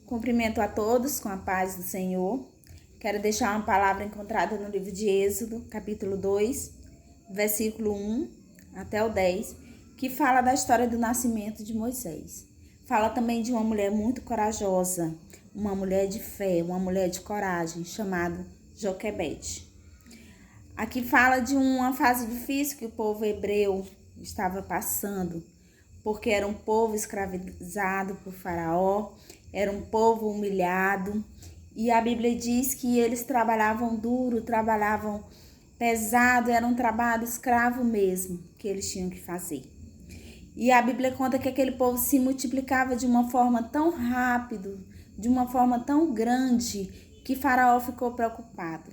Cumprimento a todos com a paz do Senhor. Quero deixar uma palavra encontrada no livro de Êxodo, capítulo 2, versículo 1 até o 10, que fala da história do nascimento de Moisés. Fala também de uma mulher muito corajosa, uma mulher de fé, uma mulher de coragem, chamada Joquebede. Aqui fala de uma fase difícil que o povo hebreu estava passando, porque era um povo escravizado por Faraó, era um povo humilhado, e a Bíblia diz que eles trabalhavam duro, trabalhavam pesado, era um trabalho escravo mesmo que eles tinham que fazer. E a Bíblia conta que aquele povo se multiplicava de uma forma tão rápida, de uma forma tão grande, que Faraó ficou preocupado.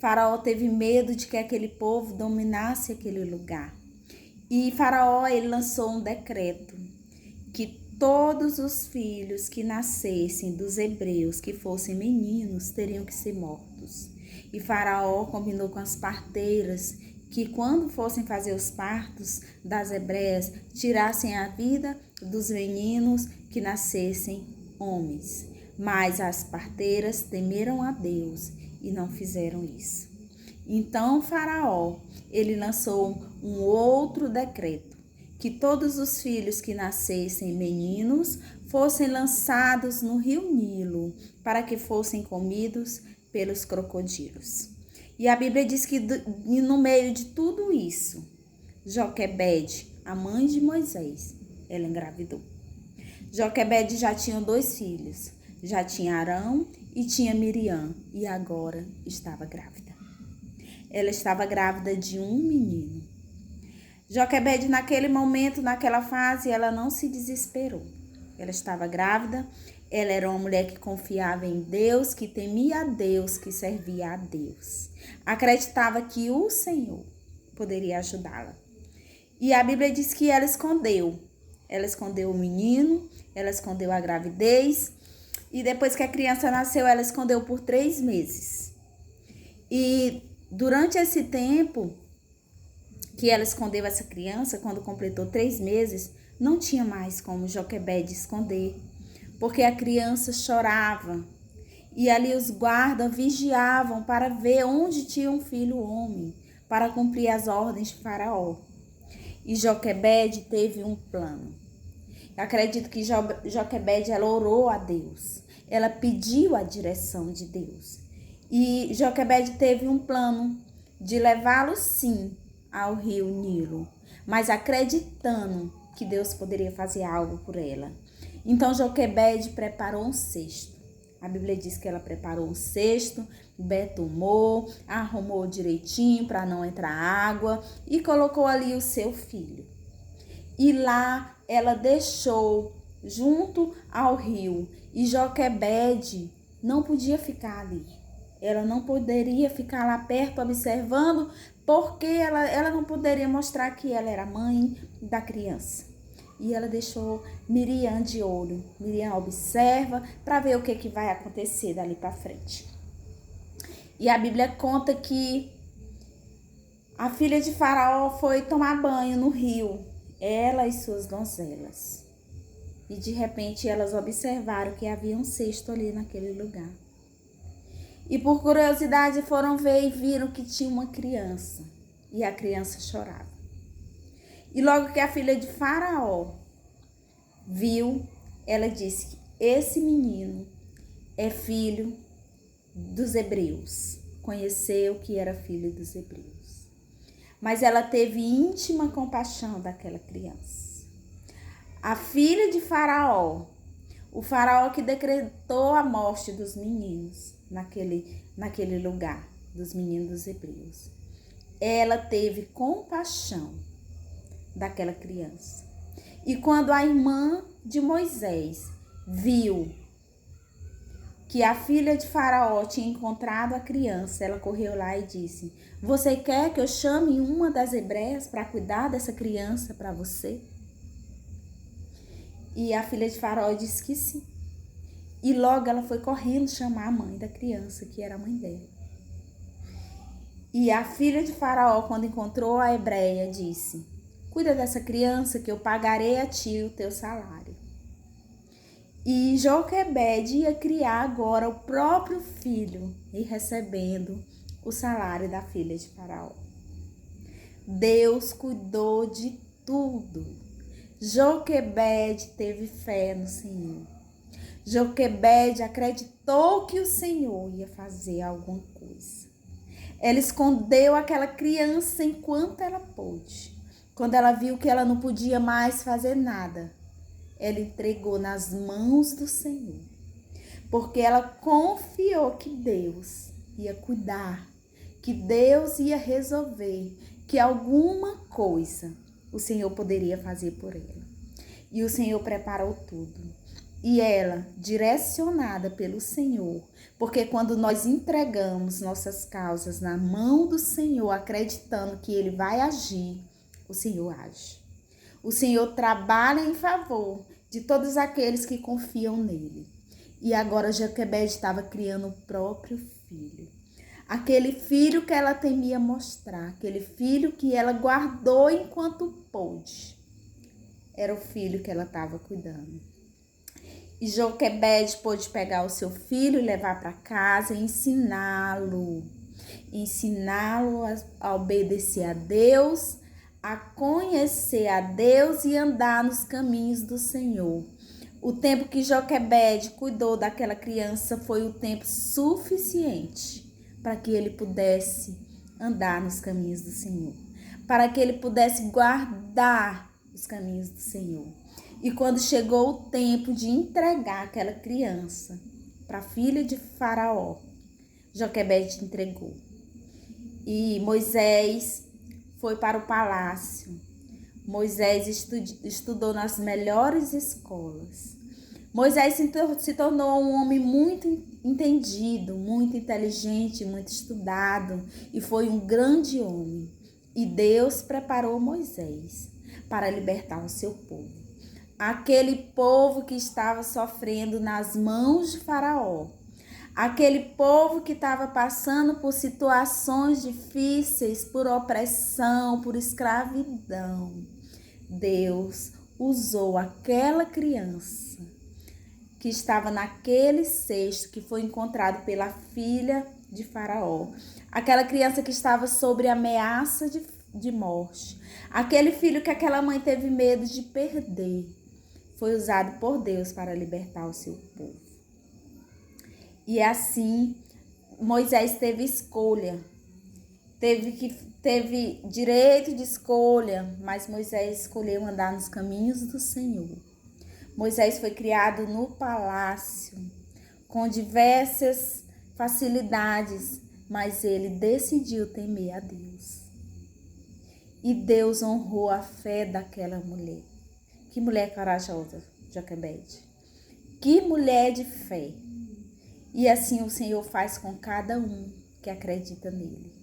Faraó teve medo de que aquele povo dominasse aquele lugar. E Faraó, ele lançou um decreto que todos os filhos que nascessem dos hebreus, que fossem meninos, teriam que ser mortos. E Faraó combinou com as parteiras que quando fossem fazer os partos das hebreias, tirassem a vida dos meninos que nascessem homens. Mas as parteiras temeram a Deus e não fizeram isso. Então Faraó, ele lançou um outro decreto, que todos os filhos que nascessem meninos fossem lançados no rio Nilo, para que fossem comidos pelos crocodilos. E a Bíblia diz que no meio de tudo isso, Joquebede, a mãe de Moisés, ela engravidou. Joquebede já tinha 2 filhos, já tinha Arão e tinha Miriam, e agora estava grávida. Ela estava grávida de um menino. Joquebede, naquele momento, naquela fase, ela não se desesperou. Ela estava grávida, ela era uma mulher que confiava em Deus, que temia a Deus, que servia a Deus. Acreditava que o Senhor poderia ajudá-la. E a Bíblia diz que ela escondeu. Ela escondeu o menino, ela escondeu a gravidez. E depois que a criança nasceu, ela escondeu por 3 meses. E durante esse tempo que ela escondeu essa criança, quando completou 3 meses, não tinha mais como Joquebede esconder, porque a criança chorava. E ali os guardas vigiavam para ver onde tinha um filho homem, para cumprir as ordens de Faraó. E Joquebede teve um plano. Eu acredito que Joquebede, ela orou a Deus. Ela pediu a direção de Deus. E Joquebede teve um plano de levá-lo, sim, ao rio Nilo, mas acreditando que Deus poderia fazer algo por ela. Então Joquebede preparou um cesto. A Bíblia diz que ela preparou um cesto, betumou, arrumou direitinho para não entrar água e colocou ali o seu filho. E lá ela deixou junto ao rio. E Joquebede não podia ficar ali. Ela não poderia ficar lá perto observando, porque ela não poderia mostrar que ela era mãe da criança. E ela deixou Miriam de olho. Miriam observa para ver o que vai acontecer dali para frente. E a Bíblia conta que a filha de Faraó foi tomar banho no rio, ela e suas donzelas. E de repente elas observaram que havia um cesto ali naquele lugar. E por curiosidade foram ver e viram que tinha uma criança. E a criança chorava. E logo que a filha de Faraó viu, ela disse que esse menino é filho dos hebreus. Conheceu que era filho dos hebreus. Mas ela teve íntima compaixão daquela criança. A filha de Faraó, o Faraó que decretou a morte dos meninos naquele lugar, dos meninos dos hebreus. Ela teve compaixão daquela criança. E quando a irmã de Moisés viu que a filha de Faraó tinha encontrado a criança, ela correu lá e disse: "Você quer que eu chame uma das hebreias para cuidar dessa criança para você?" E a filha de Faraó disse que sim. E logo ela foi correndo chamar a mãe da criança, que era a mãe dela. E a filha de Faraó, quando encontrou a hebreia, disse: "Cuida dessa criança que eu pagarei a ti o teu salário." E Joquebede ia criar agora o próprio filho e recebendo o salário da filha de Faraó. Deus cuidou de tudo. Joquebede teve fé no Senhor. Joquebede acreditou que o Senhor ia fazer alguma coisa. Ela escondeu aquela criança enquanto ela pôde. Quando ela viu que ela não podia mais fazer nada, ela entregou nas mãos do Senhor. Porque ela confiou que Deus ia cuidar, que Deus ia resolver, que alguma coisa o Senhor poderia fazer por ela. E o Senhor preparou tudo. E ela, direcionada pelo Senhor, porque quando nós entregamos nossas causas na mão do Senhor, acreditando que Ele vai agir, o Senhor age. O Senhor trabalha em favor de todos aqueles que confiam nele. E agora Joquebede estava criando o próprio filho. Aquele filho que ela temia mostrar, aquele filho que ela guardou enquanto pôde. Era o filho que ela estava cuidando. E Joquebede pôde pegar o seu filho e levar para casa e ensiná-lo a obedecer a Deus, a conhecer a Deus e andar nos caminhos do Senhor. O tempo que Joquebede cuidou daquela criança foi o tempo suficiente para que ele pudesse andar nos caminhos do Senhor, para que ele pudesse guardar os caminhos do Senhor. E quando chegou o tempo de entregar aquela criança para a filha de Faraó, Joquebede entregou. E Moisés foi para o palácio. Moisés estudou nas melhores escolas. Moisés se tornou um homem muito entendido, muito inteligente, muito estudado e foi um grande homem. E Deus preparou Moisés para libertar o seu povo. Aquele povo que estava sofrendo nas mãos de Faraó. Aquele povo que estava passando por situações difíceis, por opressão, por escravidão. Deus usou aquela criança que estava naquele cesto que foi encontrado pela filha de Faraó. Aquela criança que estava sob ameaça de morte. Aquele filho que aquela mãe teve medo de perder. Foi usado por Deus para libertar o seu povo. E assim, Moisés teve escolha. Teve direito de escolha, mas Moisés escolheu andar nos caminhos do Senhor. Moisés foi criado no palácio, com diversas facilidades, mas ele decidiu temer a Deus. E Deus honrou a fé daquela mulher. Que mulher corajosa, Joquebede. Que mulher de fé. E assim o Senhor faz com cada um que acredita nele.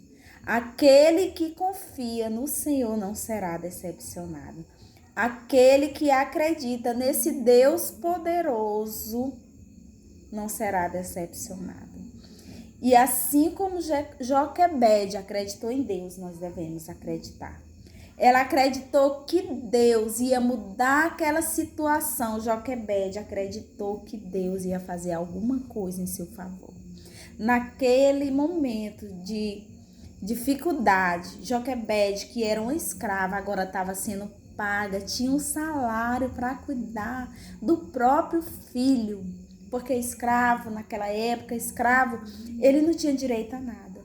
Aquele que confia no Senhor não será decepcionado. Aquele que acredita nesse Deus poderoso não será decepcionado. E assim como Joquebede acreditou em Deus, nós devemos acreditar. Ela acreditou que Deus ia mudar aquela situação. Joquebede acreditou que Deus ia fazer alguma coisa em seu favor. Naquele momento de dificuldade, Joquebede, que era uma escrava, agora estava sendo paga, tinha um salário para cuidar do próprio filho. Porque escravo, naquela época, ele não tinha direito a nada.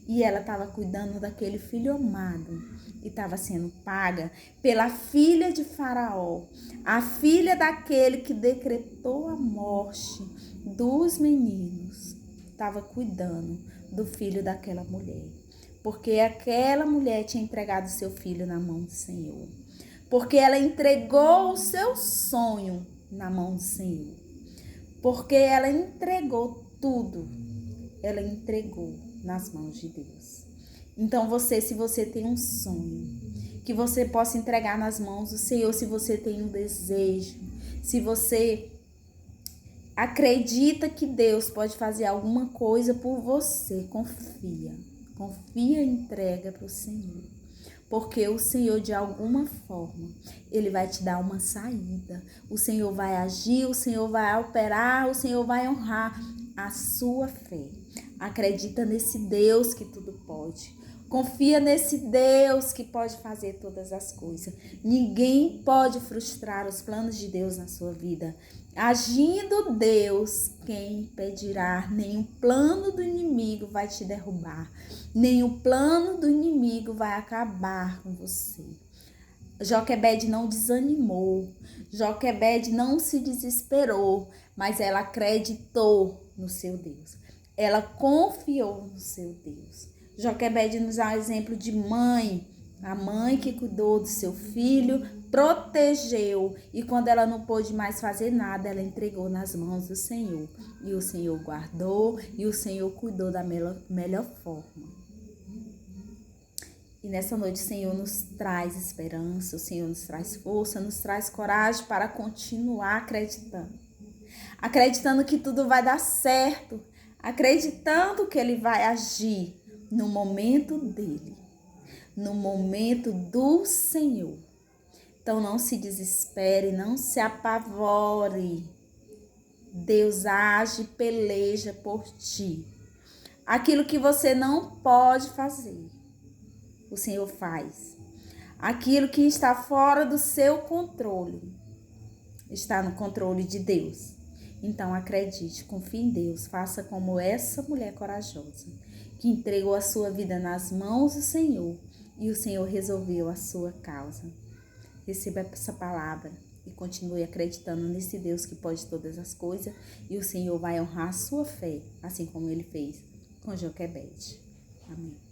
E ela estava cuidando daquele filho amado e estava sendo paga pela filha de Faraó, a filha daquele que decretou a morte dos meninos. Estava cuidando do filho daquela mulher, porque aquela mulher tinha entregado seu filho na mão do Senhor, porque ela entregou o seu sonho na mão do Senhor, porque ela entregou tudo, ela entregou nas mãos de Deus. Então se você tem um sonho, que você possa entregar nas mãos do Senhor, se você tem um desejo, se você acredita que Deus pode fazer alguma coisa por você, confia e entrega para o Senhor. porque o Senhor, de alguma forma, Ele vai te dar uma saída. O Senhor vai agir, o Senhor vai operar, o Senhor vai honrar a sua fé. Acredita nesse Deus que tudo pode. Confia nesse Deus que pode fazer todas as coisas. Ninguém pode frustrar os planos de Deus na sua vida. Agindo Deus, quem impedirá? Nenhum plano do inimigo vai te derrubar. Nenhum plano do inimigo vai acabar com você. Joquebede não desanimou. Joquebede não se desesperou, mas ela acreditou no seu Deus. Ela confiou no seu Deus. Joquebede nos dá um exemplo de mãe. A mãe que cuidou do seu filho, protegeu, e quando ela não pôde mais fazer nada, ela entregou nas mãos do Senhor. E o Senhor guardou, e o Senhor cuidou da melhor forma. E nessa noite o Senhor nos traz esperança, o Senhor nos traz força, nos traz coragem para continuar acreditando. Acreditando que tudo vai dar certo, acreditando que Ele vai agir no momento dEle, no momento do Senhor. Então não se desespere, não se apavore. Deus age e peleja por ti. Aquilo que você não pode fazer, o Senhor faz. Aquilo que está fora do seu controle, está no controle de Deus. Então acredite, confie em Deus, faça como essa mulher corajosa, que entregou a sua vida nas mãos do Senhor e o Senhor resolveu a sua causa. Receba essa palavra e continue acreditando nesse Deus que pode todas as coisas, e o Senhor vai honrar a sua fé, assim como Ele fez com Joquebede. Amém.